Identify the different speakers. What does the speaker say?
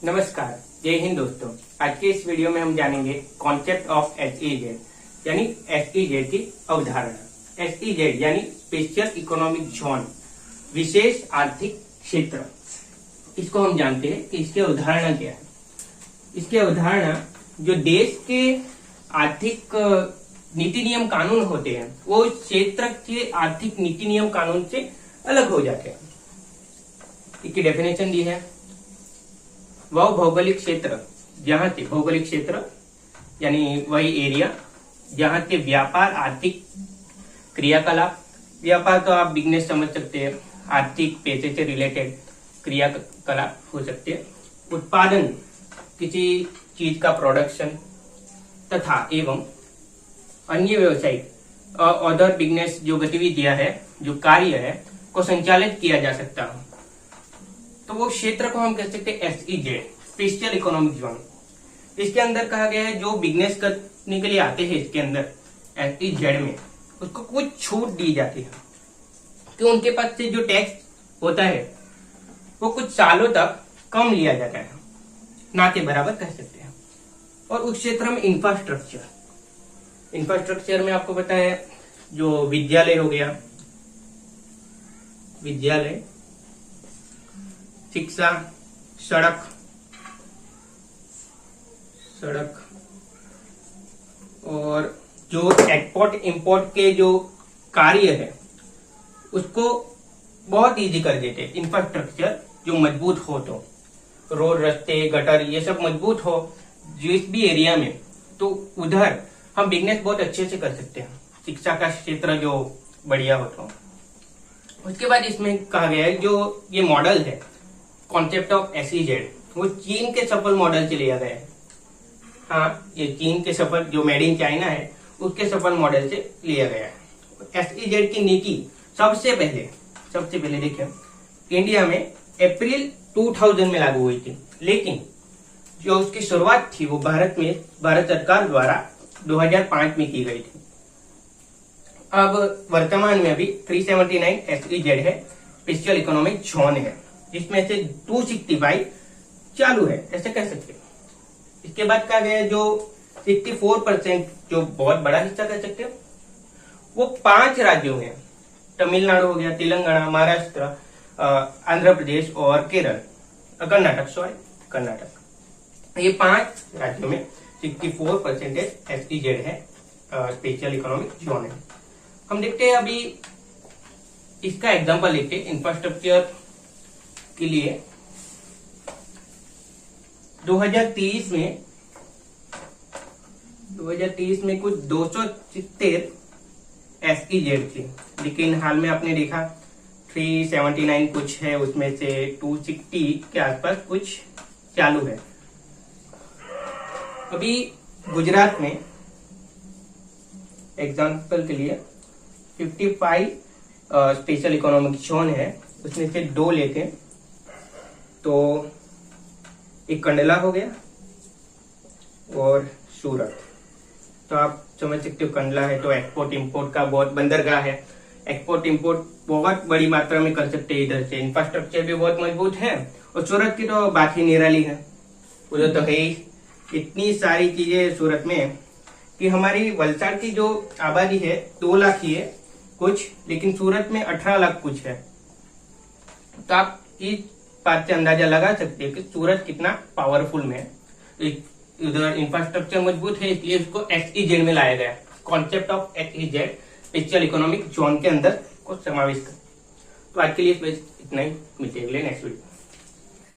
Speaker 1: नमस्कार, जय हिंद दोस्तों। आज के इस वीडियो में हम जानेंगे कॉन्सेप्ट ऑफ एसईजेड यानी एसईजेड की अवधारणा। एसईजेड यानी स्पेशल इकोनॉमिक जोन, विशेष आर्थिक क्षेत्र। इसको हम जानते हैं कि इसकी अवधारणा क्या है। इसकी अवधारणा जो देश के आर्थिक नीति नियम कानून होते हैं वो क्षेत्र के आर्थिक नीति नियम कानून से अलग हो जाते हैं। इसकी डेफिनेशन दी है, वह भौगोलिक क्षेत्र जहां के भौगोलिक क्षेत्र यानी वही एरिया जहां के व्यापार, आर्थिक क्रियाकलाप, व्यापार तो आप बिजनेस समझ सकते हैं, आर्थिक पैसे से रिलेटेड क्रियाकलाप हो सकते हैं, उत्पादन किसी चीज का प्रोडक्शन तथा एवं अन्य व्यवसायिक अदर बिजनेस जो गतिविधियां है, जो कार्य है को संचालित किया जा सकता है। तो वो क्षेत्र को हम कह सकते हैं एसईजेड, स्पेशल इकोनॉमिक जोन। इसके अंदर कहा गया है जो बिजनेस करने के लिए आते हैं इसके अंदर एसईजेड में, उसको कुछ छूट दी जाती है कि उनके पास से जो टैक्स होता है वो कुछ सालों तक कम लिया जाता है, ना के बराबर कह सकते हैं। और उस क्षेत्र में इंफ्रास्ट्रक्चर में आपको पता है जो विद्यालय हो गया, विद्यालय, शिक्षा, सड़क और जो एक्सपोर्ट इंपोर्ट के जो कार्य है उसको बहुत इजी कर देते हैं। इंफ्रास्ट्रक्चर जो मजबूत हो, तो रोड, रास्ते, गटर ये सब मजबूत हो जिस भी एरिया में, तो उधर हम बिजनेस बहुत अच्छे से कर सकते हैं। शिक्षा का क्षेत्र जो बढ़िया हो तो। उसके बाद इसमें कहा गया है जो ये मॉडल है कॉन्सेप्ट ऑफ एसईजेड, वो चीन के सफल मॉडल से लिया गया है। हाँ, ये चीन के सफल जो मेड इन चाइना है उसके सफल मॉडल से लिया गया है। एसईजेड की नीति सबसे पहले देखें इंडिया में अप्रैल 2000 में लागू हुई थी, लेकिन जो उसकी शुरुआत थी वो भारत सरकार द्वारा 2005 में की गई थी। अब वर्तमान में अभी 379 एसईजेड है, स्पेशल इकोनॉमिक जोन है, जिसमें से 265 चालू है, ऐसे कह सकते हैं। इसके बाद कहा गया जो 64% जो बहुत बड़ा हिस्सा कह सकते हैं वो 5 राज्यों में, तमिलनाडु हो गया, तेलंगाना, महाराष्ट्र, आंध्र प्रदेश और केरल, कर्नाटक, ये 5 राज्यों में 64% एसईजेड है, स्पेशल इकोनॉमिक जोन है। हम देखते हैं अभी इसका एग्जांपल देखते हैं इंफ्रास्ट्रक्चर के लिए। 2030 में कुछ 270 एसईजेड थी, लेकिन हाल में आपने देखा 379 कुछ है, उसमें से 260 के आसपास कुछ चालू है। अभी गुजरात में एग्जांपल के लिए 55 स्पेशल इकोनॉमिक जोन है, उसमें से 2 लेते हैं तो एक कंडला हो गया और सूरत। तो आप समझ सकते हो कंडला है तो एक्सपोर्ट इंपोर्ट का बहुत बंदरगाह है, एक्सपोर्ट इंपोर्ट बहुत बड़ी मात्रा में कर सकते हैं इधर से, इंफ्रास्ट्रक्चर भी बहुत मजबूत है। और सूरत की तो बात ही निराली है, उधर तो है ही इतनी सारी चीजें सूरत में कि हमारी वलसाड की जो आबादी है 2 लाख ही है कुछ, लेकिन सूरत में 18 लाख कुछ है। तो आप इस बात से अंदाजा लगा सकते हैं कि सूरत कितना पावरफुल में है। उधर इंफ्रास्ट्रक्चर मजबूत है, इसलिए उसको एसईजेड में लाया गया, concept of SEZ, special economic zone के अंदर को समावेश कर। तो आज के लिए इतना ही, मिलते हैं अगले नेक्स्ट वीडियो।